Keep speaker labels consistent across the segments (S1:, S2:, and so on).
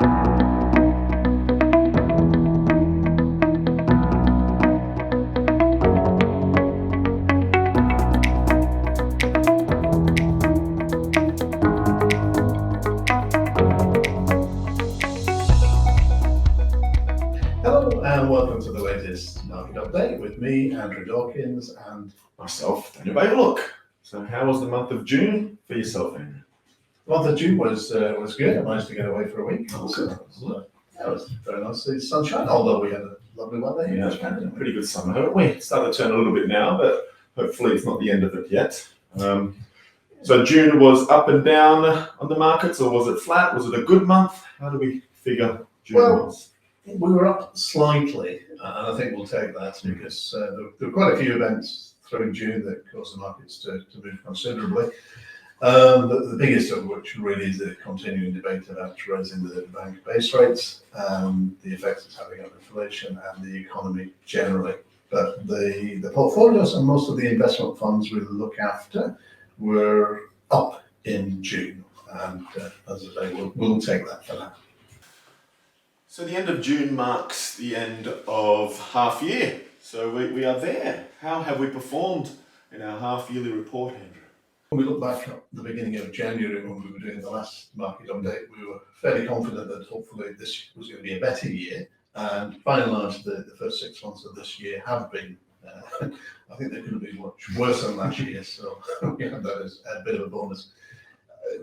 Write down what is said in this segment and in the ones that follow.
S1: Hello and welcome to the latest market update with me, Andrew Dawkins, and
S2: myself, Daniel Baylock. So how was the month of June for yourself, Andrew?
S1: the month of June was good. I managed to get away for a week.
S2: Oh,
S1: So
S2: good.
S1: that was very nice. The sunshine, although we had a lovely weather here.
S2: Yeah, it's been a pretty good summer, haven't we? It's starting to turn a little bit now, but hopefully it's not the end of it yet. So June was up and down on the markets, or was it flat? Was it a good month? How do we figure June was?
S1: We were up slightly, and I think we'll take that because there were quite a few events through June that caused the markets to move considerably. The biggest of which really is the continuing debate about raising the bank base rates, the effects it's having on inflation and the economy generally. But the portfolios and most of the investment funds we look after were up in June, and as I say, we'll take that for now.
S2: So the end of June marks the end of half year. So we are there. How have we performed in our half yearly report, Andrew?
S1: When we look back at the beginning of January when we were doing the last market update, we were fairly confident that hopefully this was going to be a better year. And by and large, the first 6 months of this year have been, I think they couldn't be much worse than last year. So we have that as a bit of a bonus.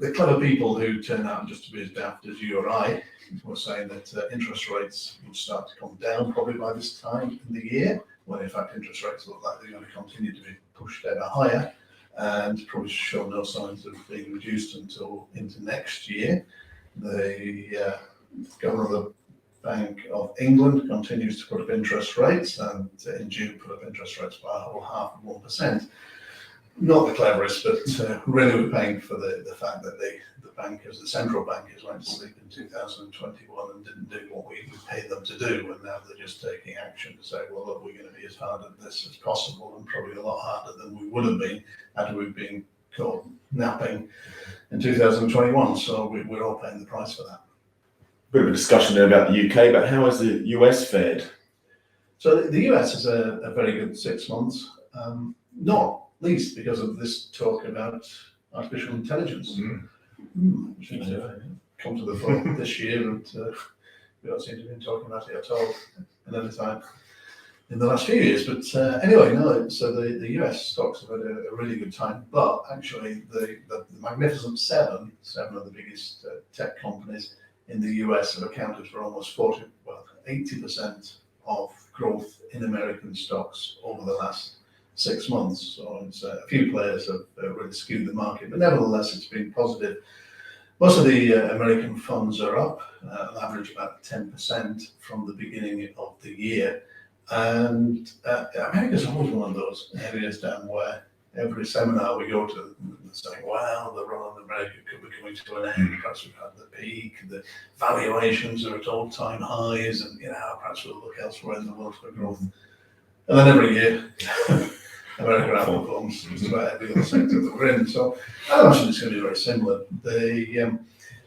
S1: The clever people who turn out just to be as daft as you or I were saying that interest rates would start to come down probably by this time in the year, when in fact interest rates look like they're going to continue to be pushed ever higher and probably show no signs of being reduced until into next year. The governor of the Bank of England continues to put up interest rates, and in June put up interest rates by a whole 0.5%. Not the cleverest, but really we're paying for the fact that the bankers, the central bankers, went to sleep in 2021 and didn't do what we paid them to do, and now they're just taking action to say, well, look, we're going to be as hard at this as possible, and probably a lot harder than we would have been had we been caught napping in 2021. So we're all paying the price for that.
S2: Bit of a discussion there about the UK, but how has the US fared?
S1: So the US is a very good 6 months, not least because of this talk about artificial intelligence, which seems to come to the fore this year, and we don't seem to have been talking about it at all another time in the last few years. But anyway, no. So the US stocks have had a really good time, but actually the Magnificent Seven of the biggest tech companies in the US have accounted for almost 80% of growth in American stocks over the last 6 months. So it's a few players have really skewed the market, but nevertheless it's been positive. Most of the American funds are up, on average about 10% from the beginning of the year. And America's always one of those areas down where every seminar we go to, they're saying, well, the run on America could be coming to an end. Perhaps we've had the peak, the valuations are at all-time highs, and perhaps we'll look elsewhere in the world for growth. And then every year, America outperforms just about every other sector that we're in. So I imagine it's going to be very similar.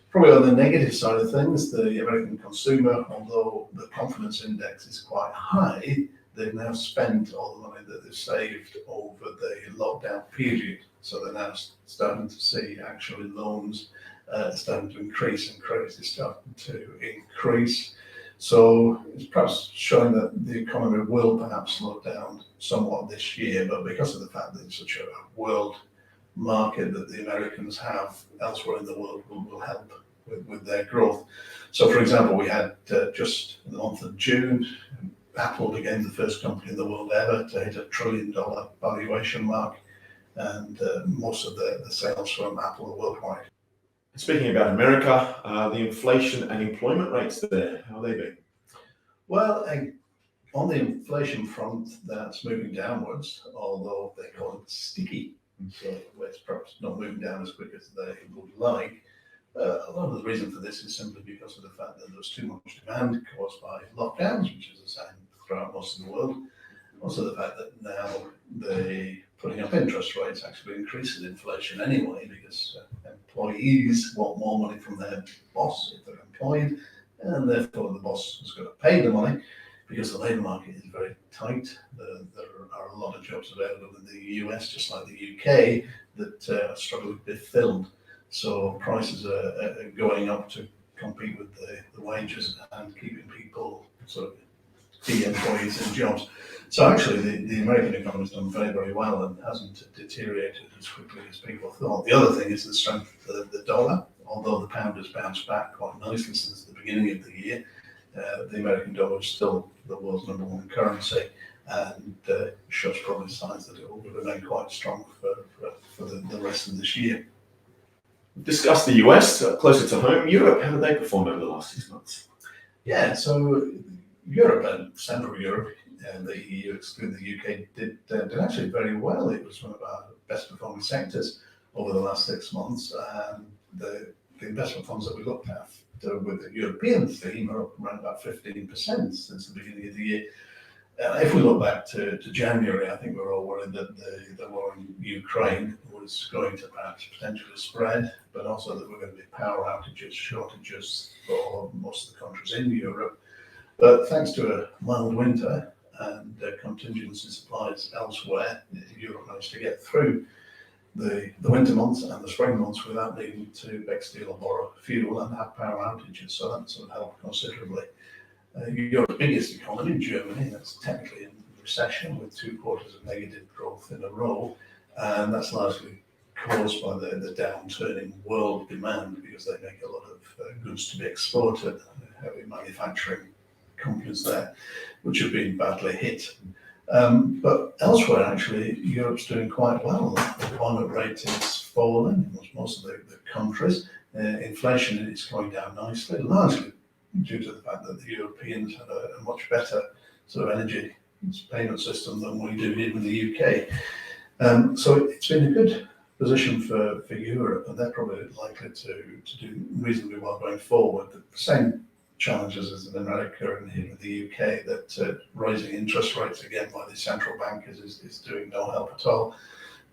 S1: Probably on the negative side of things, the American consumer, although the confidence index is quite high, they've now spent all the money that they've saved over the lockdown period. So they're now starting to see actually loans starting to increase and credit is starting to increase. So it's perhaps showing that the economy will perhaps slow down somewhat this year, but because of the fact that it's such a world market that the Americans have elsewhere in the world will help with their growth. So for example, we had just in the month of June, Apple became the first company in the world ever to hit $1 trillion valuation mark, and most of the sales from Apple are worldwide.
S2: Speaking about America, the inflation and employment rates there, how are they been?
S1: Well, on the inflation front, that's moving downwards, although they call it sticky. So it's perhaps not moving down as quick as they would like. A lot of the reason for this is simply because of the fact that there's too much demand caused by lockdowns, which is the same throughout most of the world. Also the fact that now putting up interest rates actually increases inflation anyway, because employees want more money from their boss if they're employed, and therefore the boss has got to pay the money because the labour market is very tight. There are a lot of jobs available in the US, just like the UK, that are struggling to be filled. So prices are going up to compete with the wages and keeping people sort of key employees in jobs. So actually the American economy has done very, very well and hasn't deteriorated as quickly as people thought. The other thing is the strength of the dollar. Although the pound has bounced back quite nicely since the beginning of the year, the American dollar is still the world's number one currency, and shows probably signs that it will remain quite strong for the rest of this year.
S2: Discuss the US, closer to home. Europe, how did they perform over the last 6 months?
S1: Yeah, so Europe and Central Europe and the EU, excluding the UK, did actually very well. It was one of our best performing sectors over the last 6 months, and the investment funds that we looked at with the European theme are up around about 15% since the beginning of the year. If we look back to January, I think we're all worried that the war in Ukraine was going to perhaps potentially spread, but also that we're going to be power outages, shortages for most of the countries in Europe. But thanks to a mild winter and contingency supplies elsewhere, Europe managed to get through the winter months and the spring months without needing to beg, steal or borrow fuel and have power outages. So that sort of helped considerably. Europe's biggest economy, Germany, that's technically in recession with 2 quarters of negative growth in a row, and that's largely caused by the downturn in world demand because they make a lot of goods to be exported, heavy manufacturing companies there, which have been badly hit. But elsewhere, actually, Europe's doing quite well. The employment rate is falling in most of the countries. Inflation is going down nicely, largely due to the fact that the Europeans have a much better sort of energy payment system than we do here in the UK. So it's been a good position for Europe, and they're probably likely to do reasonably well going forward. The same challenges as in America and here in the UK, that rising interest rates again by the central bankers is doing no help at all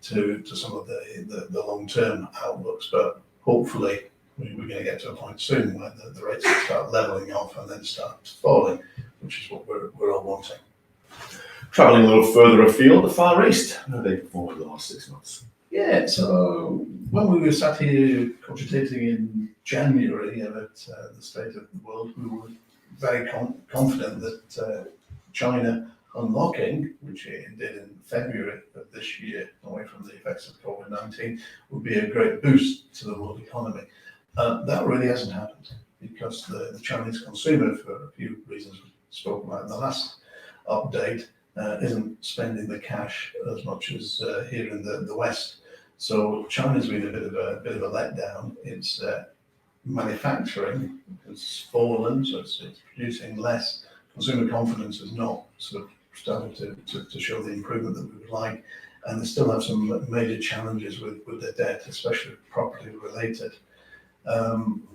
S1: to some of the long-term outlooks. But hopefully we're going to get to a point soon when the rates will start leveling off and then start falling, which is what we're all wanting.
S2: Travelling a little further afield, the Far East, how did they perform over the last 6 months?
S1: Yeah, so when we were sat here cogitating in January about the state of the world, we were very confident that China unlocking, which it did in February of this year, away from the effects of COVID-19, would be a great boost to the world economy. That really hasn't happened because the Chinese consumer, for a few reasons we spoke about in the last update, isn't spending the cash as much as here in the West. So China's been a bit of a letdown. Its manufacturing has fallen, so it's producing less. Consumer confidence has not sort of started to show the improvement that we would like, and they still have some major challenges with their debt, especially property related.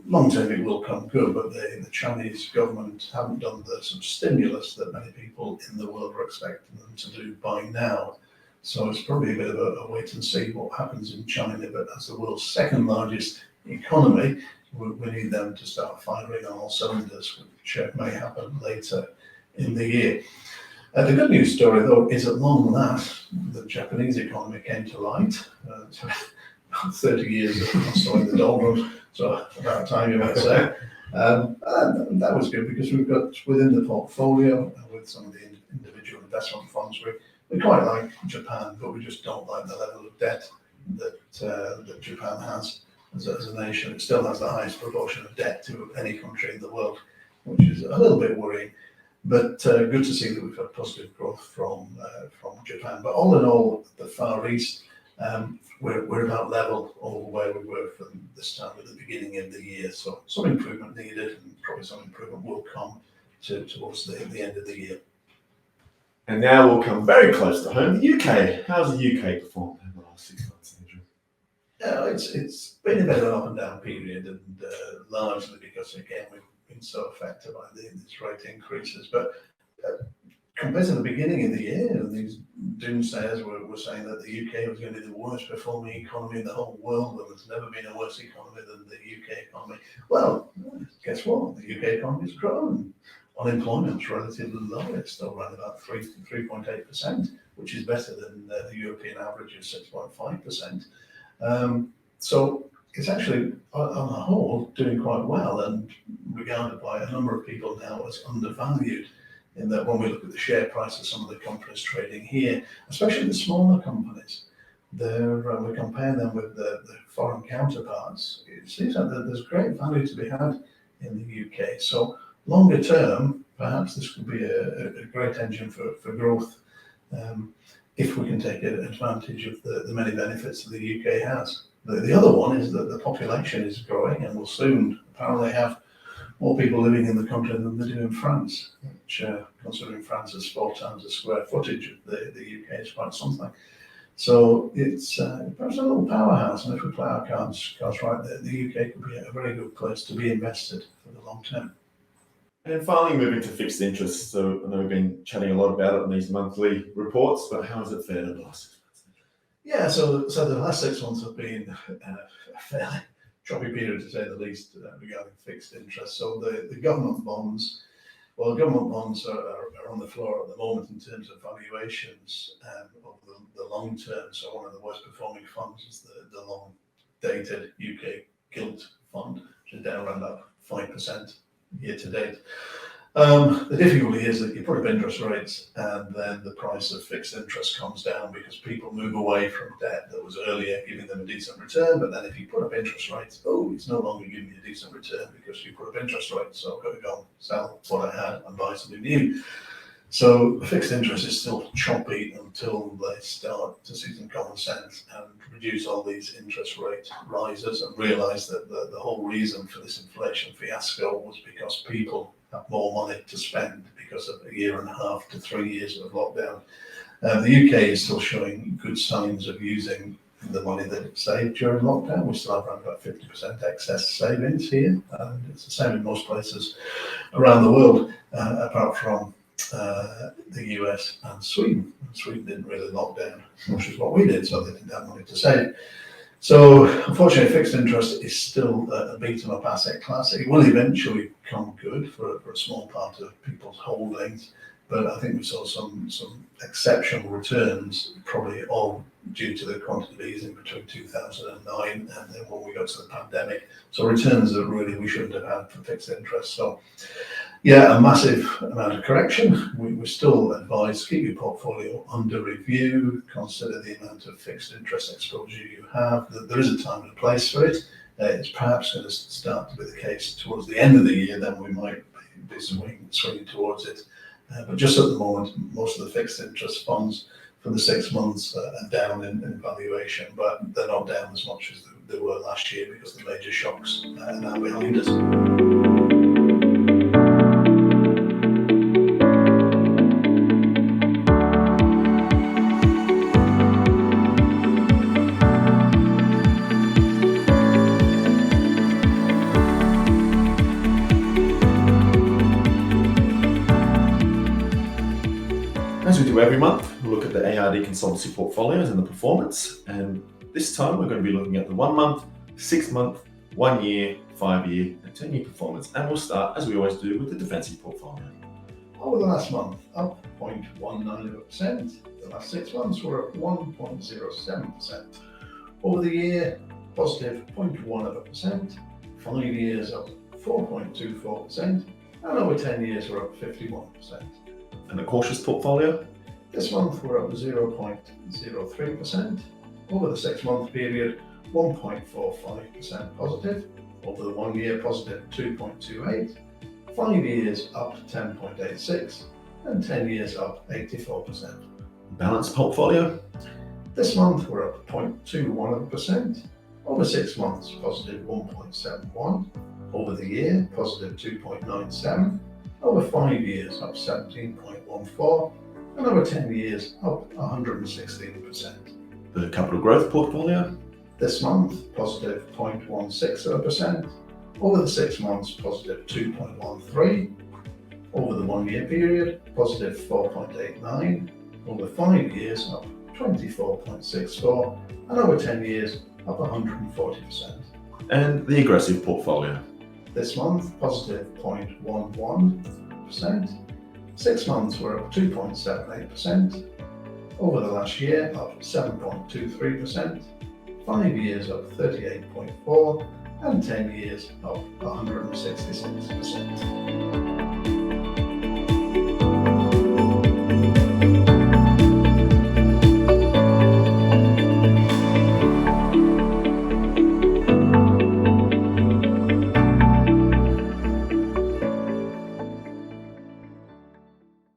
S1: Long term it will come good, but the Chinese government haven't done the sort of stimulus that many people in the world are expecting them to do by now. So it's probably a bit of a wait and see what happens in China, but as the world's second largest economy, we need them to start firing on all cylinders, which may happen later in the year. The good news story, though, is at long last, the Japanese economy came to light. 30 years of hustle in the doldrums, so about time you might say. And that was good because we've got within the portfolio, with some of the individual investment funds, we quite like Japan, but we just don't like the level of debt that Japan has as a nation. It still has the highest proportion of debt to any country in the world, which is a little bit worrying. But good to see that we've had positive growth from Japan. But all in all, the Far East, we're about level over where we were from this time at the beginning of the year. So some improvement needed, and probably some improvement will come towards the end of the year.
S2: And now we'll come very close to home, the UK. How's the UK performed in the last 6 months, Andrew?
S1: It's been a bit of an up and down period, and largely because, again, we've been so affected by these rate increases. But compared to the beginning of the year, and these doomsayers were saying that the UK was going to be the worst performing economy in the whole world, and there's never been a worse economy than the UK economy. Well, guess what? The UK economy has grown. Unemployment's relatively low. It's still around about 3.8%, which is better than the European average of 6.5%. So it's actually, on the whole, doing quite well and regarded by a number of people now as undervalued. In that, when we look at the share price of some of the companies trading here, especially the smaller companies, we compare them with the foreign counterparts. It seems like there's great value to be had in the UK. So longer term, perhaps this could be a great engine for growth if we can take advantage of the many benefits that the UK has. The other one is that the population is growing and will soon apparently have more people living in the country than they do in France, which, considering France has 4 times the square footage of the UK, is quite something. So it's perhaps a little powerhouse, and if we play our cards right, the UK could be a very good place to be invested for the long term.
S2: And finally, moving to fixed interest. So I know we've been chatting a lot about it in these monthly reports, but how has it fared in the last 6 months?
S1: Yeah, so the last 6 months have been a fairly choppy period, to say the least, regarding fixed interest. So the government bonds, well, government bonds are on the floor at the moment in terms of valuations over the long term. So one of the worst performing funds is the long dated UK gilt fund, which is down around about 5% year to date. The difficulty is that you put up interest rates and then the price of fixed interest comes down because people move away from debt that was earlier giving them a decent return. But then if you put up interest rates, it's no longer giving you a decent return because you put up interest rates. So I've got to go and sell what I had and buy something new. So fixed interest is still choppy until they start to see some common sense and reduce all these interest rate rises and realise that the whole reason for this inflation fiasco was because people have more money to spend because of 1.5 to 3 years of lockdown. The UK is still showing good signs of using the money that it saved during lockdown. We still have around about 50% excess savings here, and it's the same in most places around the world, apart from the US and Sweden. Sweden didn't really lock down as much as what we did, so they didn't have money to save. So unfortunately, fixed interest is still a beaten up asset class. It will eventually come good for a small part of people's holdings, but I think we saw some exceptional returns, probably all due to the quantitative easing between 2009 and then when we got to the pandemic. So returns that really we shouldn't have had for fixed interest. So yeah, a massive amount of correction. We still advise keep your portfolio under review, consider the amount of fixed interest exposure you have. There is a time and a place for it. It's perhaps going to start to be the case towards the end of the year, then we might be swinging towards it. But just at the moment, most of the fixed interest funds for the 6 months are down in valuation, but they're not down as much as they were last year because the major shocks are now behind us.
S2: As we do every month, we'll look at the ARD consultancy portfolios and the performance. And this time we're going to be looking at the 1 month, 6 month, 1 year, 5 year, and 10 year performance. And we'll start, as we always do, with the defensive portfolio.
S1: Over the last month, up 0.19%. The last 6 months were up 1.07%. Over the year, positive 0.1%. 5 years up 4.24%. And over 10 years, we're up 51%.
S2: And the cautious portfolio?
S1: This month we're up 0.03%. Over the 6 month period, 1.45% positive. Over the 1 year, positive 2.28. 5 years up 10.86. And 10 years up 84%.
S2: Balanced portfolio?
S1: This month we're up 0.21%. Over 6 months, positive 1.71. Over the year, positive 2.97. Over 5 years, up 17.14, and over 10 years, up 116%.
S2: The capital growth portfolio?
S1: This month, positive 0.16%. Over the 6 months, positive 2.13. Over the 1 year period, positive 4.89. Over 5 years, up 24.64. And over 10 years, up 140%.
S2: And the aggressive portfolio?
S1: this month, positive 0.11%. 6 months were up 2.78%. Over the last year, up 7.23%. 5 years up 38.4%, and 10 years up 166%.